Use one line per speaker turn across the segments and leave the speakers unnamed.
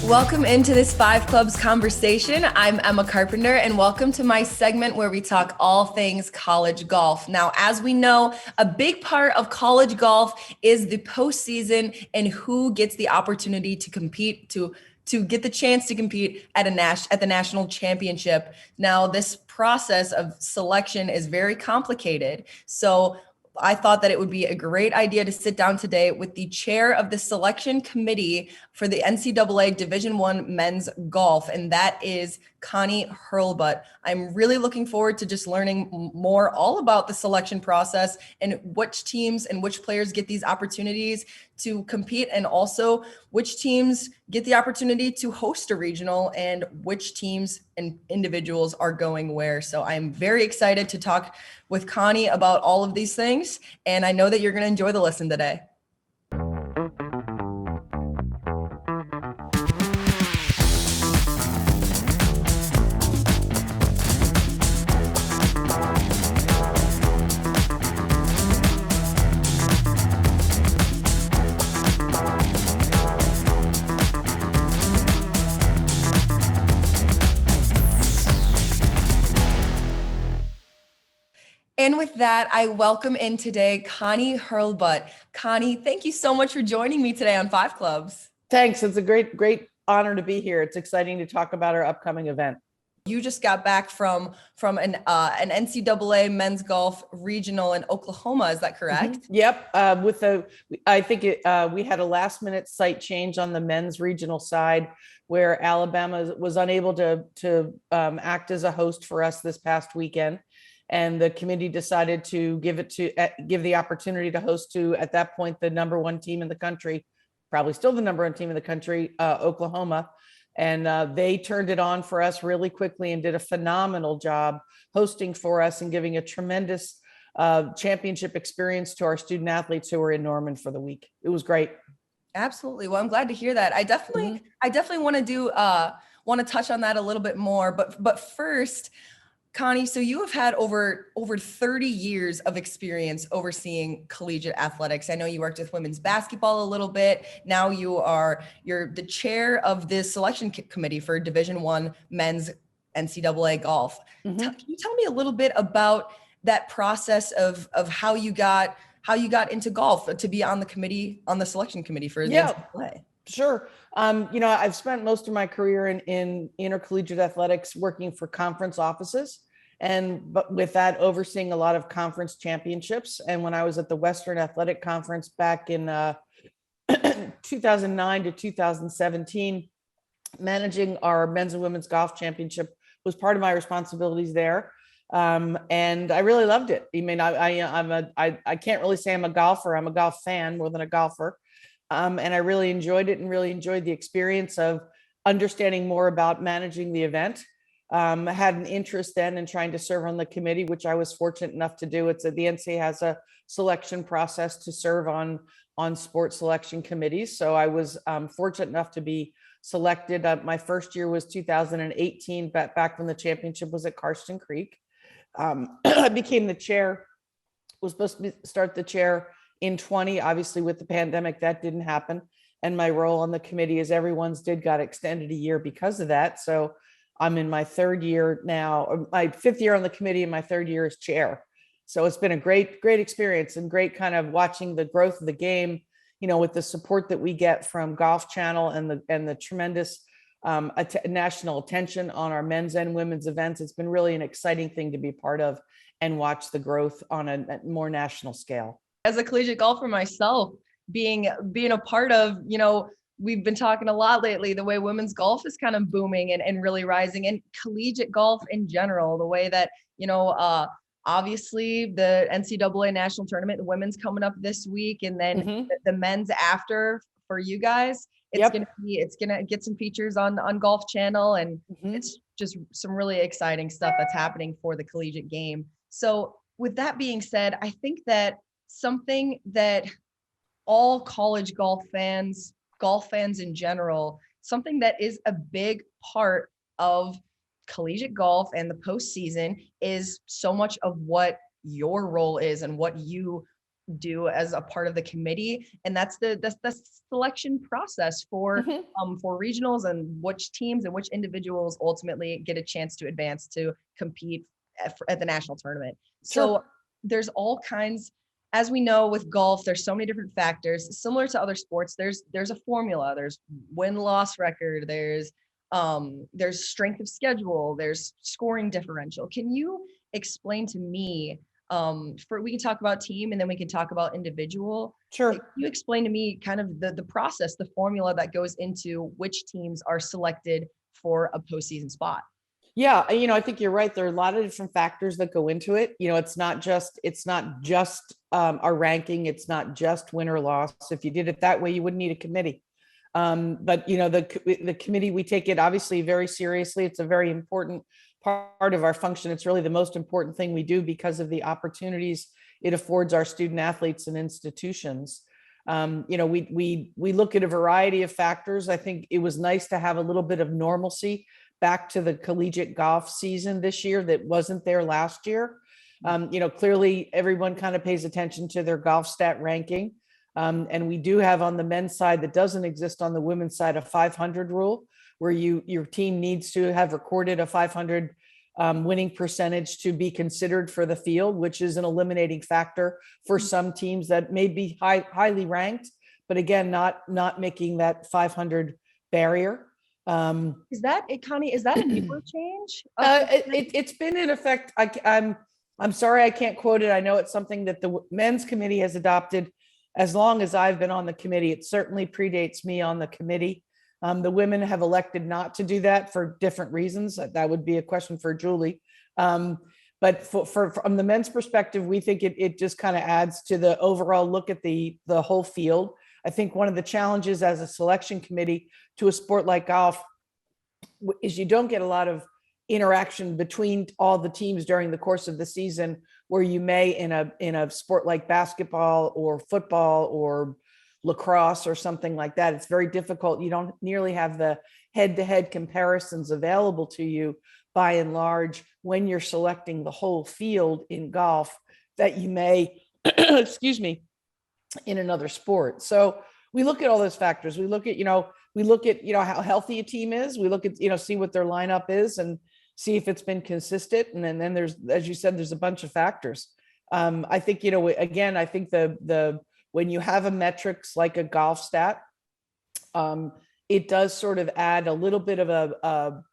Welcome into this Five Clubs conversation. I'm Emma Carpenter, and welcome to my segment where we talk all things college golf. Now, as we know, a big part of college golf is the postseason and who gets the opportunity to compete, to get the chance to compete at the national championship. Now, this process of selection is very complicated. So I thought that it would be a great idea to sit down today with the chair of the selection committee for the NCAA Division I men's golf, and that is Connie Hurlbut. I'm really looking forward to just learning more all about the selection process and which teams and which players get these opportunities to compete, and also which teams get the opportunity to host a regional and which teams and individuals are going where. So I'm very excited to talk with Connie about all of these things, and I know that you're going to enjoy the listen today. And with that, I welcome in today Connie Hurlbut. Connie, thank you so much for joining me today on Five Clubs.
Thanks. It's a great honor to be here. It's exciting to talk about our upcoming event.
You just got back from an NCAA men's golf regional in Oklahoma. Is that correct?
Mm-hmm. Yep. We had a last minute site change on the men's regional side where Alabama was unable to act as a host for us this past weekend. And the committee decided to give the opportunity to host to, at that point, the number one team in the country, probably still the number one team in the country, Oklahoma. And they turned it on for us really quickly and did a phenomenal job hosting for us and giving a tremendous championship experience to our student athletes who were in Norman for the week. It was great.
Absolutely. Well, I'm glad to hear that. I definitely want to touch on that a little bit more. But first, Connie, so you have had over 30 years of experience overseeing collegiate athletics. I know you worked with women's basketball a little bit. Now you're the chair of the selection committee for Division I men's NCAA golf.
Mm-hmm.
Can you tell me a little bit about that process of how you got into golf to be on the selection committee for the NCAA?
Sure. I've spent most of my career in intercollegiate athletics working for conference offices, but with that overseeing a lot of conference championships. And when I was at the Western Athletic Conference back in 2009 to 2017, managing our men's and women's golf championship was part of my responsibilities there. And I really loved it. I mean, I can't really say I'm a golfer. I'm a golf fan more than a golfer. And I really enjoyed it and really enjoyed the experience of understanding more about managing the event. I had an interest then in trying to serve on the committee, which I was fortunate enough to do. The NCAA has a selection process to serve on sports selection committees. So I was fortunate enough to be selected. My first year was 2018, back when the championship was at Karsten Creek. I became the chair, was supposed to start the chair in 20, obviously with the pandemic, that didn't happen. And my role on the committee, as everyone's got extended a year because of that. So I'm in my third year now, my fifth year on the committee, and my third year as chair. So it's been a great experience and great kind of watching the growth of the game, with the support that we get from Golf Channel and the tremendous national attention on our men's and women's events. It's been really an exciting thing to be part of and watch the growth on a more national scale.
As a collegiate golfer myself, being a part of, we've been talking a lot lately, the way women's golf is kind of booming and really rising, and collegiate golf in general, the way that, obviously the NCAA national tournament, the women's coming up this week, and then the men's after for you guys. It's gonna get some features on Golf Channel, and it's just some really exciting stuff that's happening for the collegiate game. So with that being said, I think that something that all college golf fans in general, something that is a big part of collegiate golf and the postseason is so much of what your role is and what you do as a part of the committee, and that's the selection process for regionals, and which teams and which individuals ultimately get a chance to advance to compete at the national tournament. So
Sure.
there's all kinds, as we know with golf, there's so many different factors similar to other sports. There's a formula, there's win-loss record, there's strength of schedule, there's scoring differential. Can you explain to me, we can talk about team and then we can talk about individual.
Sure.
Can you explain to me kind of the process, the formula that goes into which teams are selected for a postseason spot?
Yeah, I think you're right. There are a lot of different factors that go into it. It's not just our ranking. It's not just win or loss. If you did it that way, you wouldn't need a committee. But the committee, we take it obviously very seriously. It's a very important part of our function. It's really the most important thing we do because of the opportunities it affords our student athletes and institutions. We look at a variety of factors. I think it was nice to have a little bit of normalcy back to the collegiate golf season this year that wasn't there last year. Clearly everyone kind of pays attention to their golf stat ranking. And we do have on the men's side that doesn't exist on the women's side, a 500 rule where your team needs to have recorded a 500 winning percentage to be considered for the field, which is an eliminating factor for some teams that may be highly ranked, but again, not making that 500 barrier.
Is that it, Connie? Is that a newer change?
It's been in effect. I'm sorry, I can't quote it. I know it's something that the men's committee has adopted as long as I've been on the committee. It certainly predates me on the committee. The women have elected not to do that for different reasons. That would be a question for Julie. But from the men's perspective, we think it just kind of adds to the overall look at the whole field. I think one of the challenges as a selection committee to a sport like golf is you don't get a lot of interaction between all the teams during the course of the season, where you may in a sport like basketball or football or lacrosse or something like that. It's very difficult. You don't nearly have the head-to-head comparisons available to you by and large when you're selecting the whole field in golf that you may, excuse me, in another sport. So we look at all those factors. We look at how healthy a team is. We look at, see what their lineup is and see if it's been consistent. And then there's, as you said, there's a bunch of factors. I think, again, I think when you have a metrics like a golf stat, it does sort of add a little bit of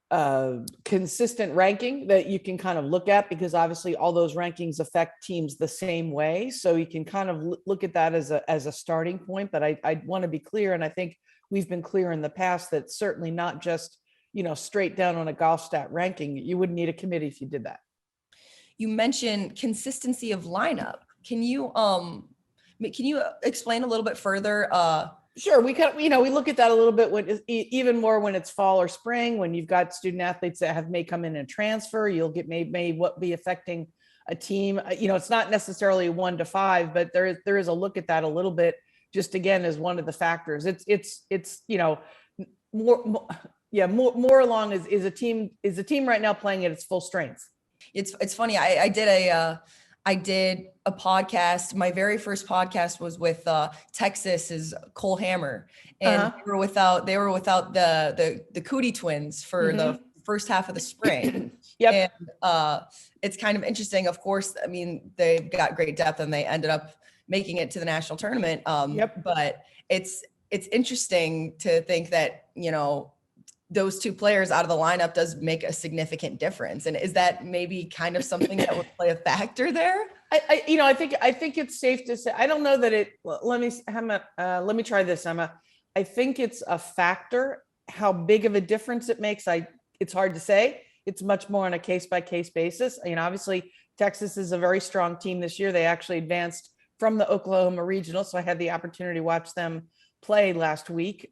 a consistent ranking that you can kind of look at, because obviously all those rankings affect teams the same way. So you can kind of look at that as a starting point. But I want to be clear, and I think we've been clear in the past, that certainly not just, straight down on a golf stat ranking. You wouldn't need a committee if you did that.
You mentioned consistency of lineup. Can you explain a little bit further?
Sure. We look at that a little bit even more when it's fall or spring, when you've got student athletes that may come in and transfer. You'll get may what be affecting a team. It's not necessarily 1 to 5, but there is a look at that a little bit, just again as one of the factors. It's more along is a team right now playing at its full strength.
It's funny. I did a podcast. My very first podcast was with Texas's Cole Hammer, and they were without the Cootie twins for the first half of the spring.
Yep.
And it's kind of interesting. Of course, I mean, they've got great depth and they ended up making it to the national tournament. But it's interesting to think that, those two players out of the lineup does make a significant difference. And is that maybe kind of something that would play a factor there?
I think it's safe to say, I don't know that it, let me try this, Emma. I think it's a factor. How big of a difference it makes, it's hard to say. It's much more on a case-by-case basis. Obviously Texas is a very strong team this year. They actually advanced from the Oklahoma regional. So I had the opportunity to watch them play last week.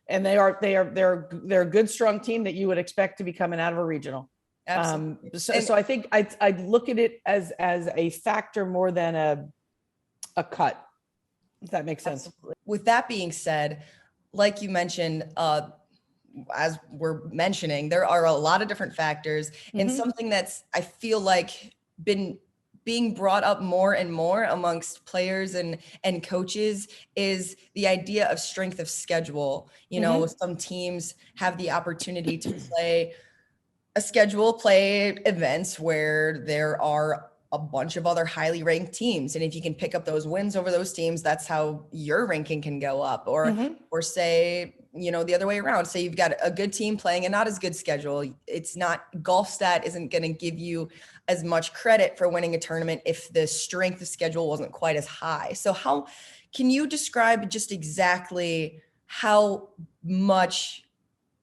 And they're a good, strong team that you would expect to be coming out of a regional.
Absolutely.
So I think I'd look at it as a factor more than a cut, if that makes sense.
Absolutely. With that being said, like you mentioned, as we're mentioning, there are a lot of different factors, and something that's, I feel like, been being brought up more and more amongst players and coaches is the idea of strength of schedule. You know, some teams have the opportunity to play events where there are a bunch of other highly ranked teams. And if you can pick up those wins over those teams, that's how your ranking can go up. Or say, you know, the other way around, say you've got a good team playing a not as good schedule. It's not, golf stat isn't going to give you as much credit for winning a tournament if the strength of schedule wasn't quite as high. So how can you describe just exactly how much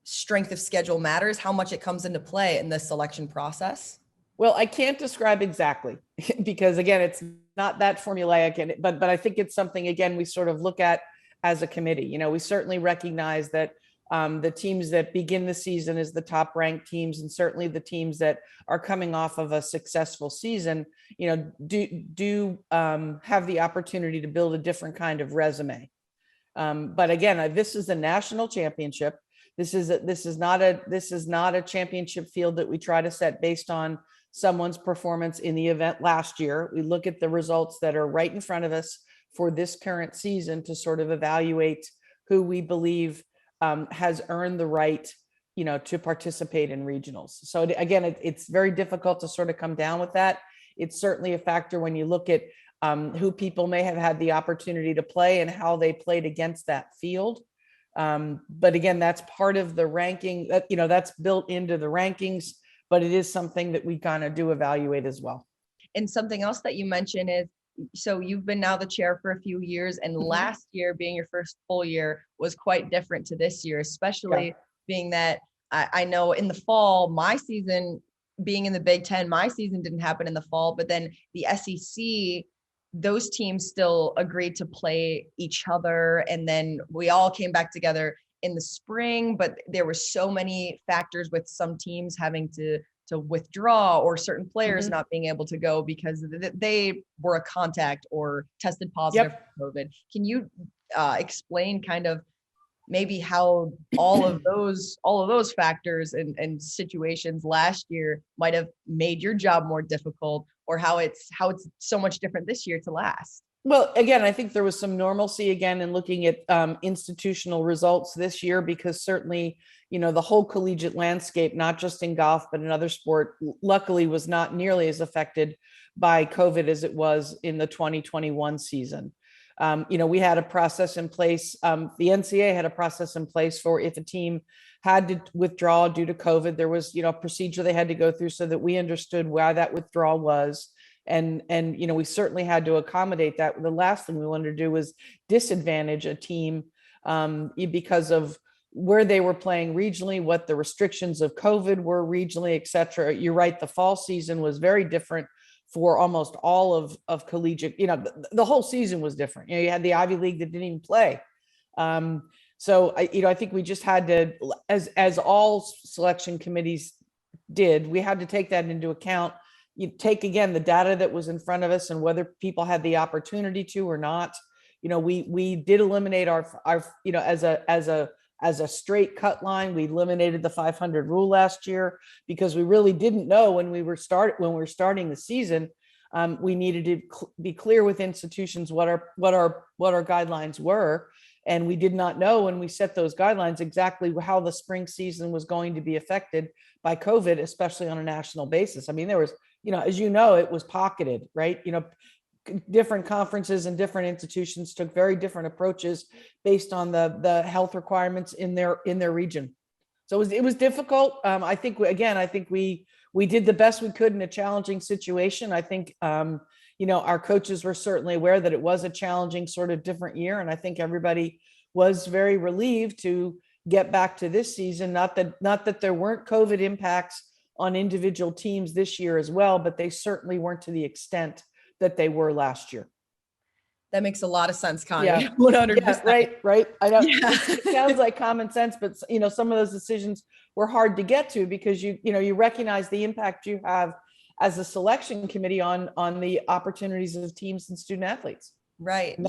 strength of schedule matters, how much it comes into play in the selection process?
Well, I can't describe exactly because again, it's not that formulaic, but I think it's something, again, we sort of look at as a committee. You know, we certainly recognize that the teams that begin the season as the top ranked teams, and certainly the teams that are coming off of a successful season, you know, do have the opportunity to build a different kind of resume. But again, this is a national championship. This is not a championship field that we try to set based on someone's performance in the event last year. We look at the results that are right in front of us for this current season to sort of evaluate who we believe has earned the right, you know, to participate in regionals. So again, it's very difficult to sort of come down with that. It's certainly a factor when you look at who people may have had the opportunity to play and how they played against that field. But again, that's part of the ranking that, you know, that's built into the rankings, but it is something that we kind of do evaluate as well.
And something else that you mentioned is, so you've been now the chair for a few years, and last year being your first full year was quite different to this year, especially being that I know in the fall, my season being in the Big Ten, my season didn't happen in the fall, but then the SEC, those teams still agreed to play each other. And then we all came back together in the spring, but there were so many factors with some teams having to withdraw, or certain players not being able to go because they were a contact or tested positive for COVID. Can you explain kind of maybe how all of those factors and situations last year might have made your job more difficult, or how it's so much different this year to last?
Well, again, I think there was some normalcy again in looking at institutional results this year, because certainly, you know, the whole collegiate landscape, not just in golf, but in other sport, luckily was not nearly as affected by COVID as it was in the 2021 season. You know, we had a process in place. The NCAA had a process in place for if a team had to withdraw due to COVID, there was, you know, a procedure they had to go through so that we understood why that withdrawal was. And, you know, we certainly had to accommodate that. The last thing we wanted to do was disadvantage a team because of where they were playing regionally, what the restrictions of COVID were regionally, et cetera. You're right. The fall season was very different for almost all of collegiate, you know, the whole season was different. You know, you had the Ivy League that didn't even play. So I think we just had to, as all selection committees did, we had to take that into account. You take, again, the data that was in front of us and whether people had the opportunity to or not. You know, we did eliminate our you know, as a straight cut line, we eliminated the 500 rule last year because we really didn't know when we were starting the season. We needed to be clear with institutions what our guidelines were, and we did not know when we set those guidelines exactly how the spring season was going to be affected by COVID, especially on a national basis. I mean, there was, you know, as you know, it was pocketed, right? You know, different conferences and different institutions took very different approaches based on the health requirements in their region. So it was difficult. I think we did the best we could in a challenging situation. I think you know, our coaches were certainly aware that it was a challenging sort of different year, and I think everybody was very relieved to get back to this season. Not that there weren't COVID impacts on individual teams this year as well, but they certainly weren't to the extent that they were last year.
That makes a lot of sense, Connie.
Yeah.
100%.
Yeah, right. I know it sounds like common sense, but you know, some of those decisions were hard to get to because you recognize the impact you have as a selection committee on the opportunities of teams and student athletes.
Right.
And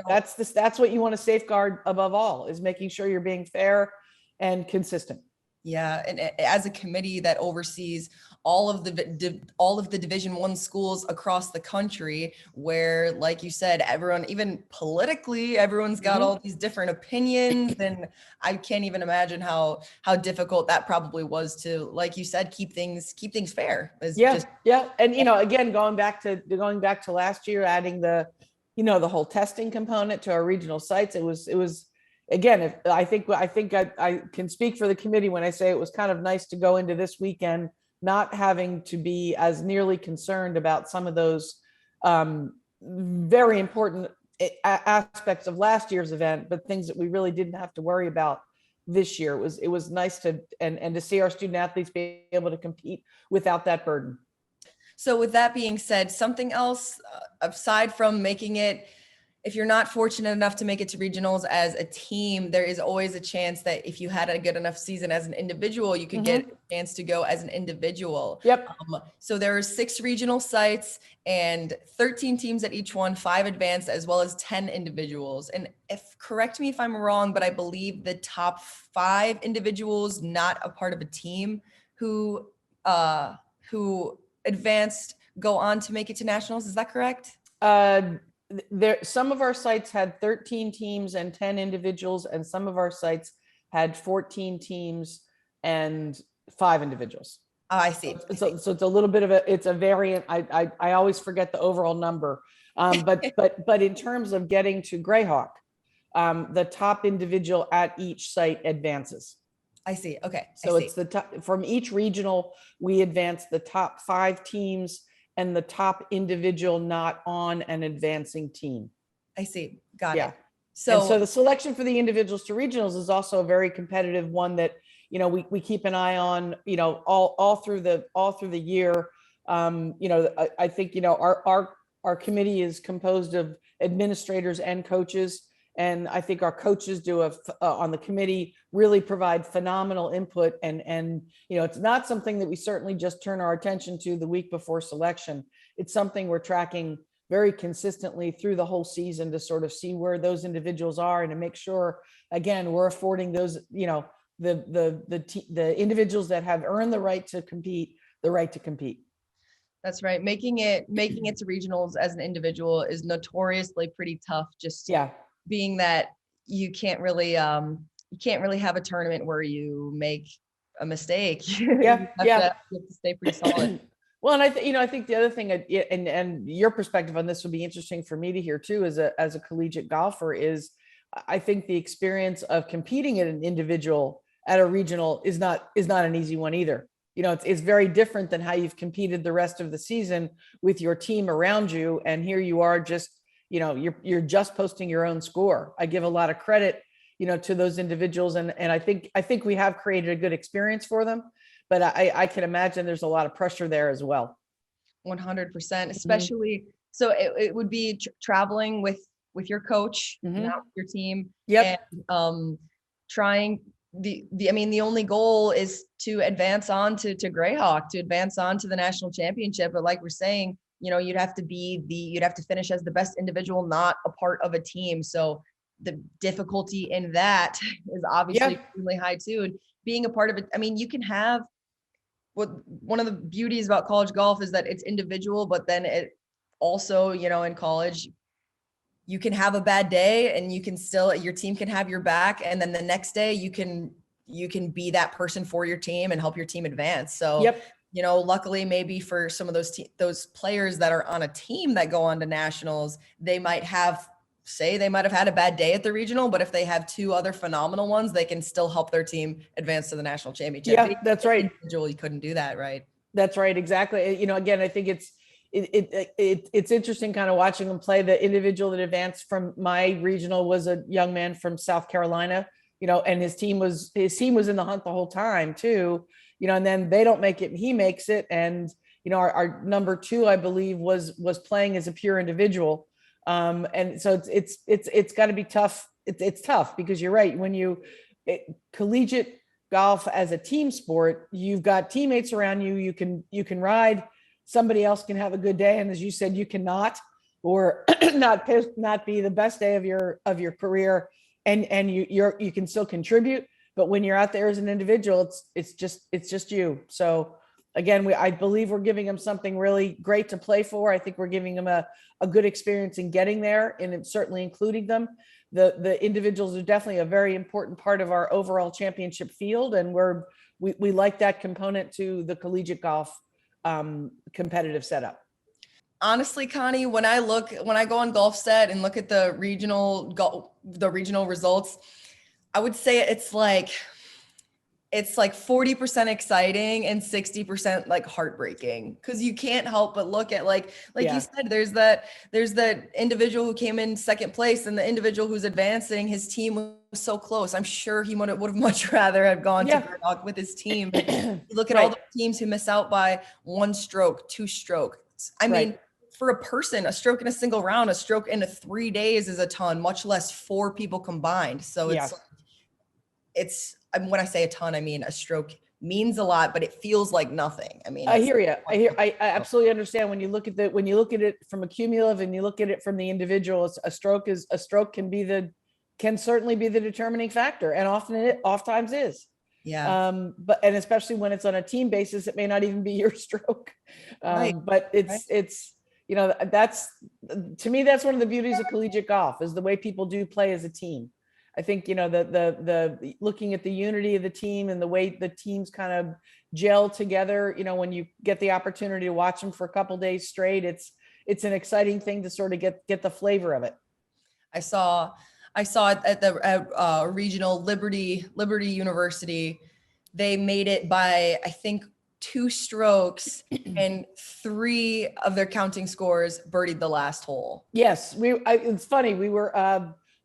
that's that's what you want to safeguard above all, is making sure you're being fair and consistent.
Yeah. And as a committee that oversees all of the Division I schools across the country, where, like you said, everyone, even politically, everyone's got all these different opinions, and I can't even imagine how difficult that probably was to, like you said, keep things fair.
And again, going back to last year, adding the whole testing component to our regional sites, it was again, I think I can speak for the committee when I say it was kind of nice to go into this weekend not having to be as nearly concerned about some of those very important aspects of last year's event, but things that we really didn't have to worry about this year. It was nice to see our student athletes be able to compete without that burden.
So with that being said, something else aside from making it, if you're not fortunate enough to make it to regionals as a team, there is always a chance that if you had a good enough season as an individual, you could get a chance to go as an individual.
Yep.
So there are 6 regional sites and 13 teams at each one, 5 advanced, as well as 10 individuals. And correct me if I'm wrong, but I believe the top 5 individuals not a part of a team who advanced go on to make it to nationals. Is that correct?
Some of our sites had 13 teams and 10 individuals, and some of our sites had 14 teams and 5 individuals.
Oh, I see.
So it's a little bit of it's a variant. I always forget the overall number. But in terms of getting to Grayhawk, the top individual at each site advances.
I see. Okay.
So it's the top from each regional. We advance the top 5 teams and the top individual not on an advancing team.
I see. Got it.
So the selection for the individuals to regionals is also a very competitive one that, we keep an eye on, all through the year. I think, our committee is composed of administrators and coaches. And I think our coaches on the committee really provide phenomenal input. And it's not something that we certainly just turn our attention to the week before selection. It's something we're tracking very consistently through the whole season to sort of see where those individuals are and to make sure, again, we're affording those, the individuals that have earned the right to compete, the right to compete.
That's right. Making it to regionals as an individual is notoriously pretty tough. Being that you can't really have a tournament where you make a mistake. You have to stay pretty solid.
Well, and I think the other thing, and your perspective on this would be interesting for me to hear too, as a collegiate golfer, is I think the experience of competing at an individual at a regional is not an easy one either. It's very different than how you've competed the rest of the season with your team around you, and here you are just. You're just posting your own score. I give a lot of credit, to those individuals. And I think we have created a good experience for them, but I can imagine there's a lot of pressure there as well.
100%, especially. So it would be traveling with your coach, not with your team.
Yep.
And trying the only goal is to advance on to Grayhawk, to advance on to the national championship. But like we're saying, you'd have to finish as the best individual, not a part of a team. So the difficulty in that is obviously really high too. And being a part of it, you can have one of the beauties about college golf is that it's individual, but then it also, in college, you can have a bad day and your team can have your back. And then the next day you can be that person for your team and help your team advance. So luckily maybe for some of those players that are on a team that go on to nationals, they might have had a bad day at the regional, but if they have 2 other phenomenal ones, they can still help their team advance to the national championship.
Yeah, that's right.
Individual, you couldn't do that, right?
That's right. Exactly. Again, I think it's interesting kind of watching them play. The individual that advanced from my regional was a young man from South Carolina, and his team was in the hunt the whole time too. And then they don't make it and he makes it. And, our number 2, I believe was playing as a pure individual. And so it's gotta be tough. It's tough because you're right. When collegiate golf as a team sport, you've got teammates around you. You can ride, somebody else can have a good day. And as you said, you cannot, or not be the best day of your career. And you can still contribute. But when you're out there as an individual, it's just you. So again, I believe we're giving them something really great to play for. I think we're giving them a good experience in getting there, and it's certainly including them. The individuals are definitely a very important part of our overall championship field, and we like that component to the collegiate golf competitive setup.
Honestly, Connie, when I go on GolfStat and look at the regional results, I would say it's like 40% exciting and 60% like heartbreaking, because you can't help but look at like you said, there's that individual who came in second place, and the individual who's advancing, his team was so close. I'm sure he would have much rather have gone to Grayhawk with his team. You look at all the teams who miss out by 1 stroke, 2 strokes. I mean, for a person, a stroke in a single round, a stroke in 3 days is a ton, much less 4 people combined. So it's when I say a ton, I mean a stroke means a lot, but it feels like nothing. I mean,
I hear you. I absolutely understand when you look at it from a cumulative and you look at it from the individual. A stroke can certainly be the determining factor, and oftentimes is.
Yeah.
But especially when it's on a team basis, it may not even be your stroke. But it's that's, to me, that's one of the beauties of collegiate golf, is the way people do play as a team. I think, the looking at the unity of the team and the way the teams kind of gel together, when you get the opportunity to watch them for a couple days straight, it's an exciting thing to sort of get the flavor of it.
I saw it at the regional Liberty University. They made it by, I think, 2 strokes, and 3 of their counting scores birdied the last hole.
Yes, it's funny. We were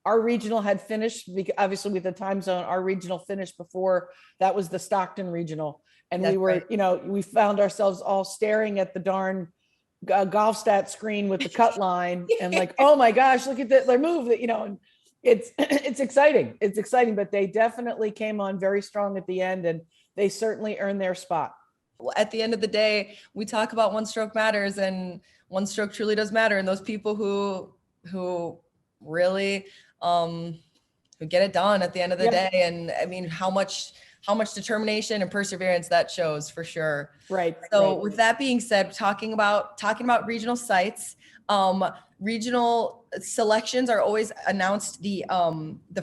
our regional had finished, obviously with the time zone. Our regional finished before that was the Stockton regional, and we were, we found ourselves all staring at the darn GolfStat screen with the cut line, and like, oh my gosh, look at their move. That and it's exciting. It's exciting, but they definitely came on very strong at the end, and they certainly earned their spot.
At the end of the day, we talk about 1 stroke matters, and 1 stroke truly does matter. And those people who really who get it done at the end of the day. And I mean, how much determination and perseverance that shows, for sure.
Right.
So with that being said, talking about regional sites, regional selections are always announced the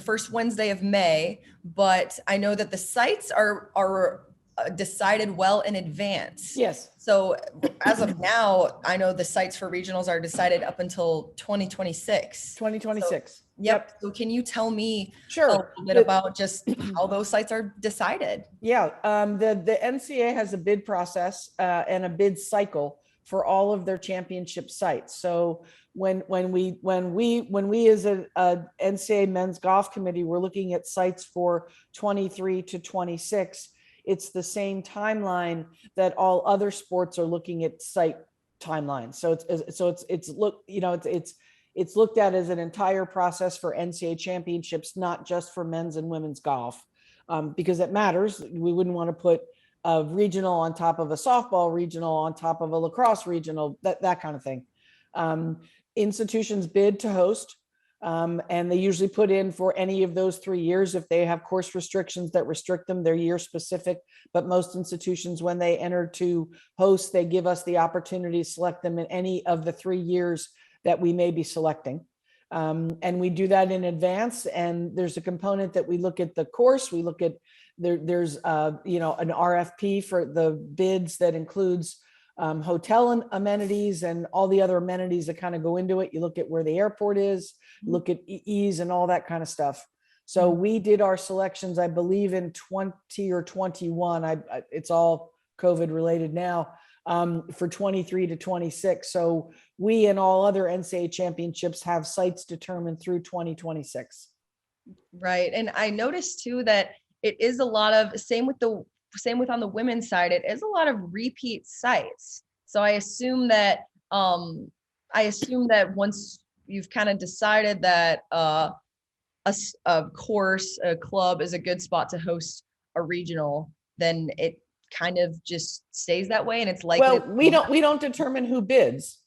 first Wednesday of May, but I know that the sites are decided well in advance.
Yes.
So as of now, I know the sites for regionals are decided up until 2026.
2026.
So, yep. So can you tell me
a
little bit about just how those sites are decided?
Yeah. The NCAA has a bid process and a bid cycle for all of their championship sites. So when we as a NCAA men's golf committee, we're looking at sites for 23 to 26. It's the same timeline that all other sports are looking at site timelines. So it's looked at as an entire process for NCAA championships, not just for men's and women's golf, because it matters. We wouldn't want to put a regional on top of a softball regional on top of a lacrosse regional, that kind of thing. Institutions bid to host. And they usually put in for any of those 3 years. If they have course restrictions that restrict them, they're year specific. But most institutions, when they enter to host, they give us the opportunity to select them in any of the 3 years that we may be selecting. And we do that in advance. And there's a component that we look at the course. We look at there's an RFP for the bids that includes hotel and amenities and all the other amenities that kind of go into it. You look at where the airport is, look at ease and all that kind of stuff. So we did our selections, I believe, in 20 or 21. It's all COVID related now, for 23 to 26. So we and all other NCAA championships have sites determined through 2026.
Right. And I noticed too that it is a lot of same with on the women's side, it is a lot of repeat sites. So I assume that once you've kind of decided that a club is a good spot to host a regional, then it kind of just stays that way, and it's likely.
Well, we don't determine who bids.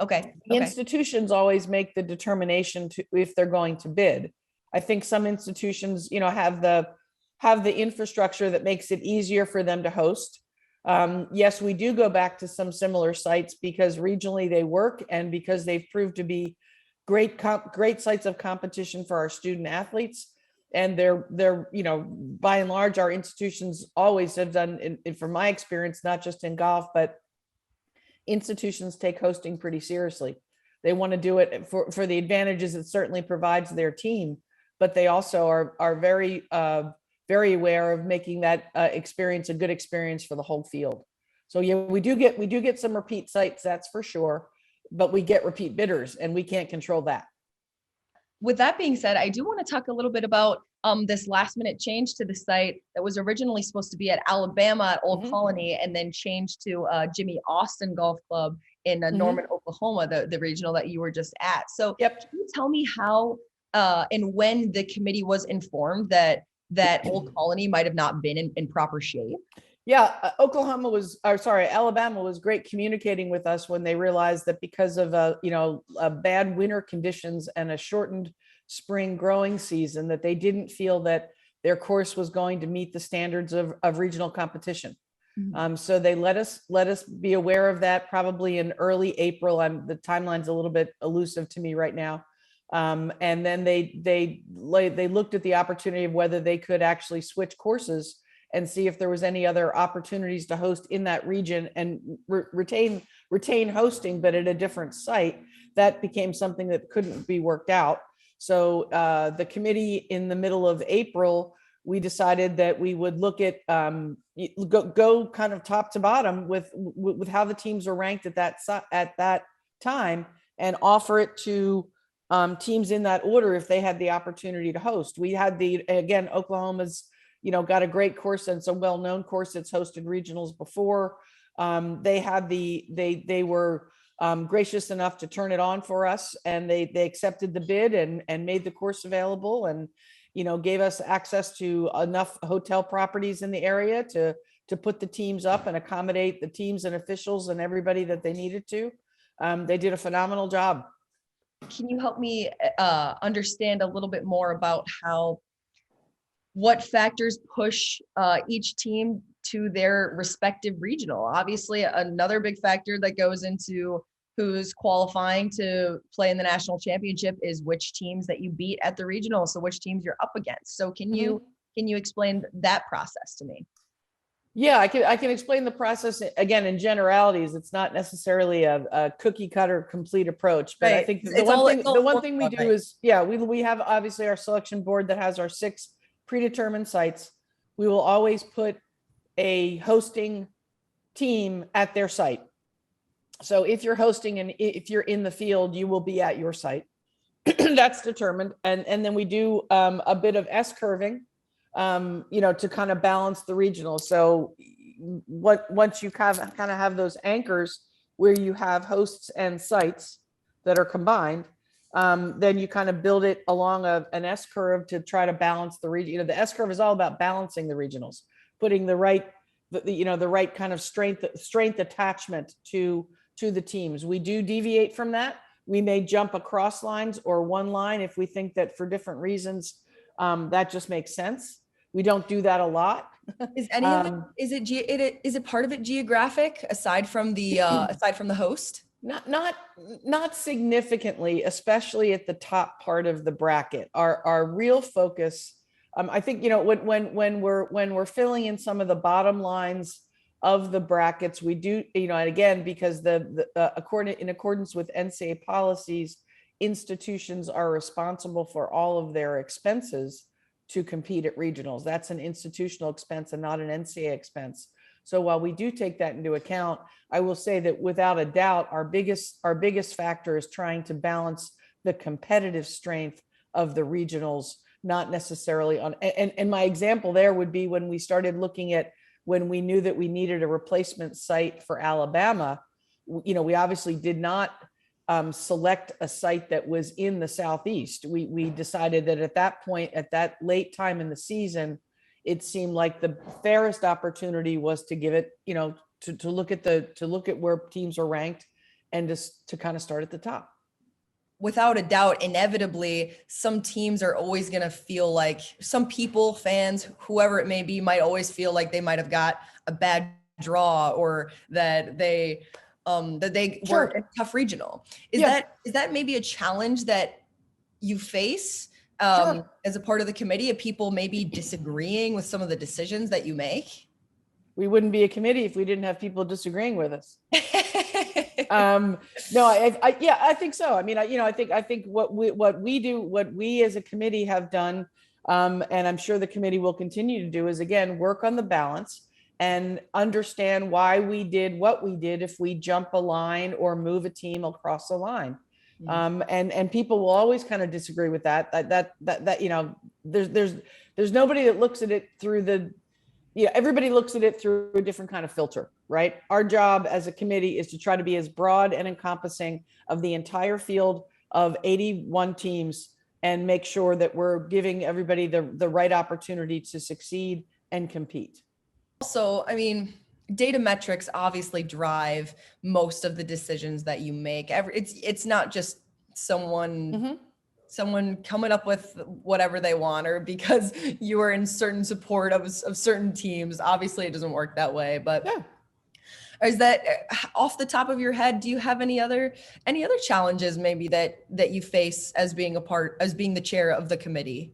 Okay.
The institutions always make the determination if they're going to bid. I think some institutions, have the infrastructure that makes it easier for them to host. Yes, we do go back to some similar sites because regionally they work and because they've proved to be great sites of competition for our student athletes. And they're by and large, our institutions always have done, from my experience, not just in golf, but institutions take hosting pretty seriously. They want to do it for the advantages it certainly provides their team, but they also are very very aware of making that experience a good experience for the whole field. So yeah, we do get some repeat sites, that's for sure, but we get repeat bidders and we can't control that.
With that being said, I do want to talk a little bit about this last minute change to the site that was originally supposed to be at Alabama at Old Colony and then changed to Jimmy Austin Golf Club in Norman, Oklahoma, the regional that you were just at. So can you tell me how and when the committee was informed that Old Colony might have not been in proper shape?
Yeah, Alabama was great communicating with us when they realized that because of bad winter conditions and a shortened spring growing season, that they didn't feel that their course was going to meet the standards of regional competition. So they let us be aware of that probably in early April. The timeline's a little bit elusive to me right now. And then they looked at the opportunity of whether they could actually switch courses and see if there was any other opportunities to host in that region and retain hosting, but at a different site. That became something that couldn't be worked out. So the committee in the middle of April, we decided that we would look at go kind of top to bottom with how the teams are ranked at that time and offer it to teams in that order if they had the opportunity to host. We had Oklahoma's got a great course and it's a well-known course that's hosted regionals before. They were gracious enough to turn it on for us, and they accepted the bid and made the course available and gave us access to enough hotel properties in the area to put the teams up and accommodate the teams and officials and everybody that they needed to. They did a phenomenal job.
Can you help me understand a little bit more about what factors push each team to their respective regional? Obviously, another big factor that goes into who's qualifying to play in the national championship is which teams that you beat at the regional. So which teams you're up against. So can you explain that process to me?
Yeah, I can explain the process again in generalities. It's not necessarily a cookie cutter complete approach, but right. I think the one thing we do is, we have obviously our selection board that has our 6 predetermined sites. We will always put a hosting team at their site. So if you're hosting and if you're in the field, you will be at your site. That's determined. And then we do a bit of S-curving, to kind of balance the regional. So once you kind of have those anchors where you have hosts and sites that are combined, then you kind of build it along an S curve to try to balance the region. The S curve is all about balancing the regionals, putting the right kind of strength attachment to the teams. We do deviate from that. We may jump across lines or one line if we think that for different reasons that just makes sense. We don't do that a lot.
Is any of it, is it part of it geographic aside from the host?
Not significantly, especially at the top part of the bracket. Our real focus, I think, when we're filling in some of the bottom lines of the brackets, we do, and again, because in accordance with NCAA policies, institutions are responsible for all of their expenses to compete at regionals. That's an institutional expense and not an NCAA expense. So while we do take that into account, I will say that without a doubt, our biggest factor is trying to balance the competitive strength of the regionals, not necessarily on. And my example there would be when we started looking at when we knew that we needed a replacement site for Alabama. We obviously did not select a site that was in the Southeast. We decided that at that point, at that late time in the season, it seemed like the fairest opportunity was to give it, to look at where teams are ranked and just to kind of start at the top.
Without a doubt, inevitably, some teams are always going to feel like some people, fans, whoever it may be, might always feel like they might have got a bad draw, or that they
Sure.
were a tough regional. Is that maybe a challenge that you face
Sure.
as a part of the committee, of people maybe disagreeing with some of the decisions that you make?
We wouldn't be a committee if we didn't have people disagreeing with us. No, I think so. I mean, I think what we as a committee have done, and I'm sure the committee will continue to do, is again, work on the balance and understand why we did what we did if we jump a line or move a team across a line. And people will always kind of disagree with that, there's nobody that looks at it through everybody looks at it through a different kind of filter, right? Our job as a committee is to try to be as broad and encompassing of the entire field of 81 teams and make sure that we're giving everybody the right opportunity to succeed and compete.
Also, I mean, data metrics obviously drive most of the decisions that you make. It's not just someone coming up with whatever they want, or because you are in certain support of certain teams. Obviously it doesn't work that way, but
yeah.
Is that off the top of your head? Do you have any other challenges maybe that you face as being the chair of the committee?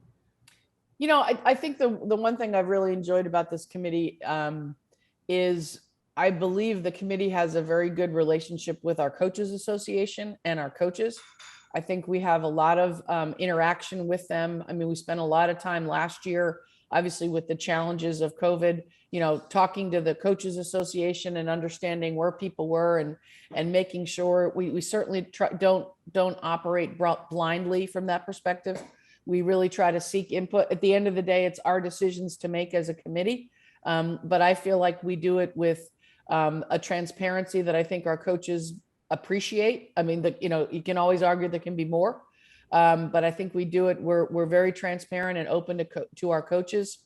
I think the one thing I've really enjoyed about this committee is I believe the committee has a very good relationship with our coaches association and our coaches. I think we have a lot of interaction with them. I mean, we spent a lot of time last year, obviously with the challenges of COVID, talking to the coaches association and understanding where people were and making sure we certainly don't operate blindly from that perspective. We really try to seek input. At the end of the day, it's our decisions to make as a committee. But I feel like we do it with a transparency that I think our coaches appreciate. I mean, you can always argue there can be more, but I think we do it. We're very transparent and open to our coaches.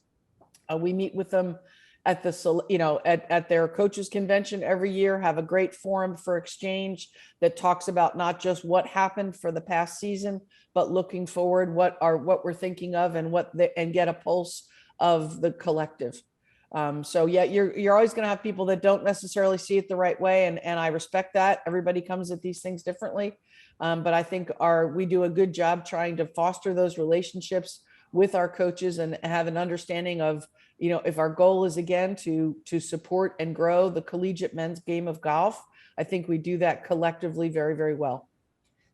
We meet with them at at their coaches convention every year, have a great forum for exchange that talks about not just what happened for the past season, but looking forward, what we're thinking of and get a pulse of the collective. So yeah, you're always going to have people that don't necessarily see it the right way. And I respect that. Everybody comes at these things differently. But I think we do a good job trying to foster those relationships with our coaches and have an understanding of, if our goal is again to support and grow the collegiate men's game of golf, I think we do that collectively very, very well.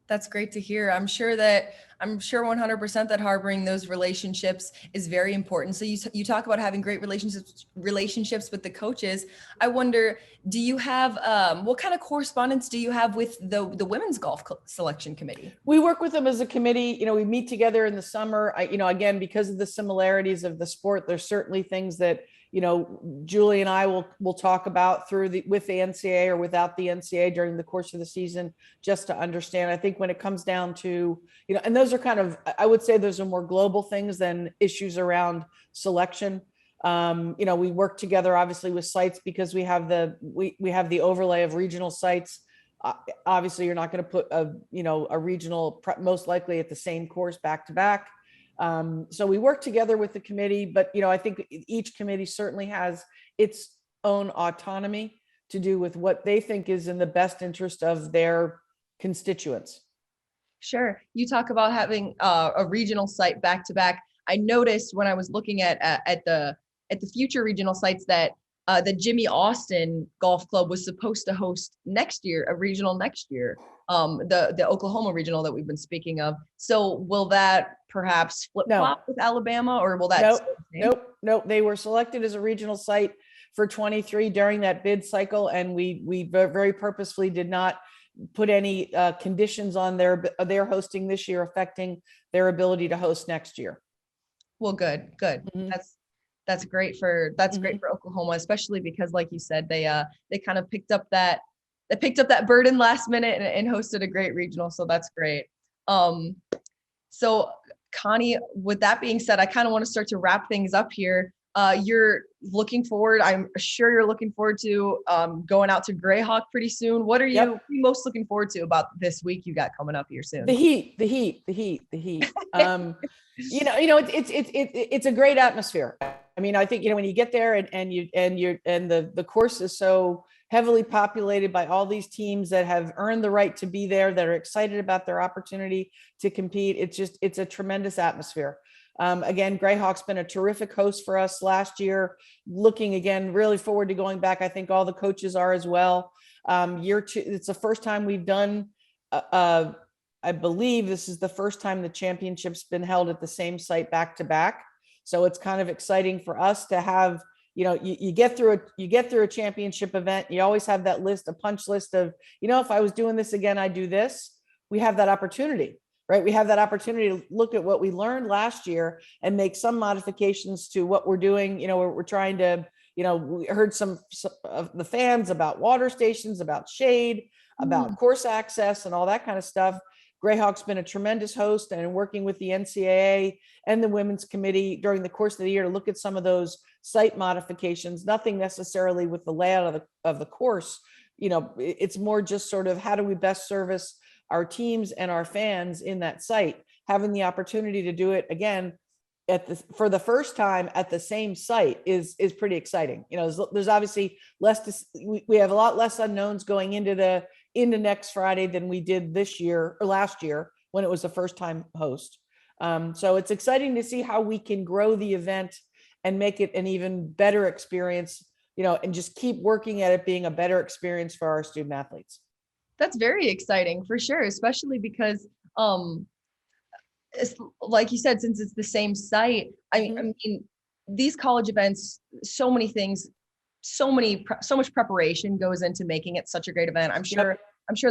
That's great to hear. I'm sure 100% that harboring those relationships is very important. So you talk about having great relationships with the coaches. I wonder, do you have what kind of correspondence do you have with the women's golf selection committee?
We work with them as a committee. We meet together in the summer. Again, because of the similarities of the sport, there's certainly things that Julie and I will talk about with the NCAA or without the NCAA during the course of the season, just to understand. I think when it comes down to, and those are kind of, I would say those are more global things than issues around selection. We work together obviously with sites because we have the overlay of regional sites. Obviously you're not going to put a regional most likely at the same course back to back. So we work together with the committee, but I think each committee certainly has its own autonomy to do with what they think is in the best interest of their constituents.
Sure. You talk about having a regional site back to back. I noticed when I was looking at the future regional sites that the Jimmy Austin Golf Club was supposed to host a regional next year. The Oklahoma regional that we've been speaking of. So will that perhaps flip-flop with Alabama, or will that?
Nope. They were selected as a regional site for 23 during that bid cycle. And we very purposefully did not put any conditions on their hosting this year affecting their ability to host next year.
Well, good. Mm-hmm. That's great for Oklahoma, especially because, like you said, they kind of picked up that burden last minute and hosted a great regional. So that's great. So Connie, with that being said, I kind of want to start to wrap things up here. You're looking forward. I'm sure you're looking forward to going out to Grayhawk pretty soon. What are you most looking forward to about this week you got coming up here soon?
The heat. It's a great atmosphere. I mean, I think, when you get there and the course is so heavily populated by all these teams that have earned the right to be there, that are excited about their opportunity to compete. It's a tremendous atmosphere. Again, Grayhawk's been a terrific host for us last year. Looking again, really forward to going back. I think all the coaches are as well. Year two, it's the first time we've done, I believe this is the first time the championship's been held at the same site back to back. So it's kind of exciting for us to have, you get through a championship event. You always have that list, a punch list of, if I was doing this again, I'd do this. We have that opportunity, right? We have that opportunity to look at what we learned last year and make some modifications to what we're doing. We're trying to, we heard some of the fans about water stations, about shade, about course access and all that kind of stuff. Grayhawk's been a tremendous host, and working with the NCAA and the women's committee during the course of the year to look at some of those site modifications, nothing necessarily with the layout of the course. It's more just sort of how do we best service our teams and our fans in that site. Having the opportunity to do it again for the first time at the same site is pretty exciting. There's obviously we have a lot less unknowns going into next Friday than we did this year or last year when it was a first time host. So it's exciting to see how we can grow the event and make it an even better experience, and just keep working at it being a better experience for our student athletes.
That's very exciting for sure, especially because it's, like you said, since it's the same site, I mean, these college events, so many things, so much preparation goes into making it such a great event. I'm sure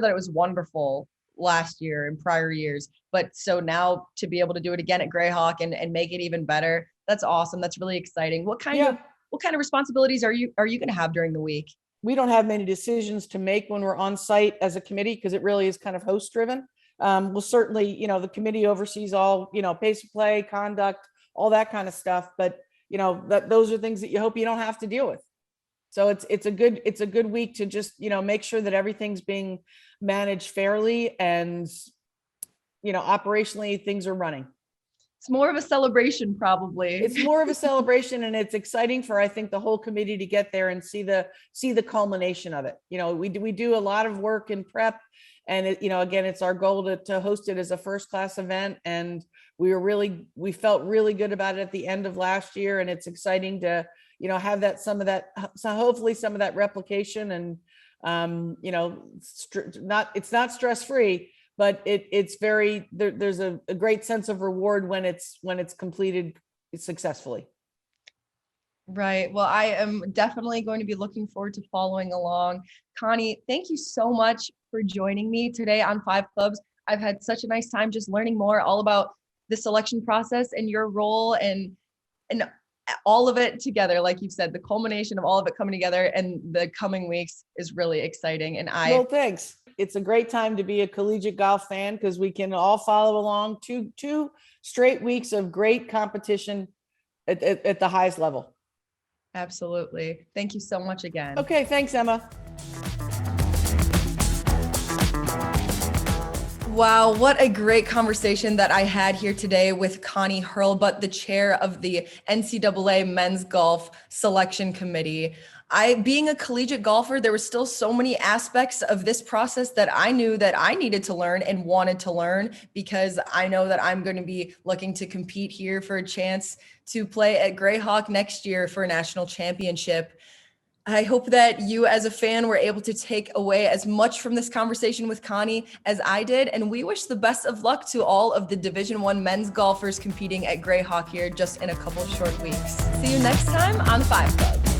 that it was wonderful last year and prior years, but so now to be able to do it again at Grayhawk and make it even better, that's awesome. That's really exciting. What kind of responsibilities are you going to have during the week?
We don't have many decisions to make when we're on site as a committee, because it really is kind of host driven. We'll certainly, the committee oversees all, pace of play, conduct, all that kind of stuff. But, those are things that you hope you don't have to deal with. So it's a good week to just, make sure that everything's being managed fairly and, operationally things are running.
It's more of a celebration, probably.
It's more of a celebration, and it's exciting for, I think, the whole committee to get there and see the culmination of it. We do a lot of work in prep, and again, it's our goal to host it as a first class event. And we felt really good about it at the end of last year, and it's exciting to, have hopefully some of that replication, and it's not stress free, but it's very, there's a great sense of reward when it's completed successfully.
Right. Well, I am definitely going to be looking forward to following along. Connie, thank you so much for joining me today on Five Clubs. I've had such a nice time just learning more all about the selection process and your role and all of it together. Like you've said, the culmination of all of it coming together and the coming weeks is really exciting. And
well, thanks. It's a great time to be a collegiate golf fan, because we can all follow along two straight weeks of great competition at the highest level.
Absolutely. Thank you so much again.
Okay. Thanks, Emma.
Wow, what a great conversation that I had here today with Connie Hurlbut, the chair of the NCAA Men's Golf Selection Committee. Being a collegiate golfer, there were still so many aspects of this process that I knew that I needed to learn and wanted to learn, because I know that I'm going to be looking to compete here for a chance to play at Grayhawk next year for a national championship. I hope that you as a fan were able to take away as much from this conversation with Connie as I did. And we wish the best of luck to all of the Division I men's golfers competing at Grayhawk here just in a couple of short weeks. See you next time on Five Clubs.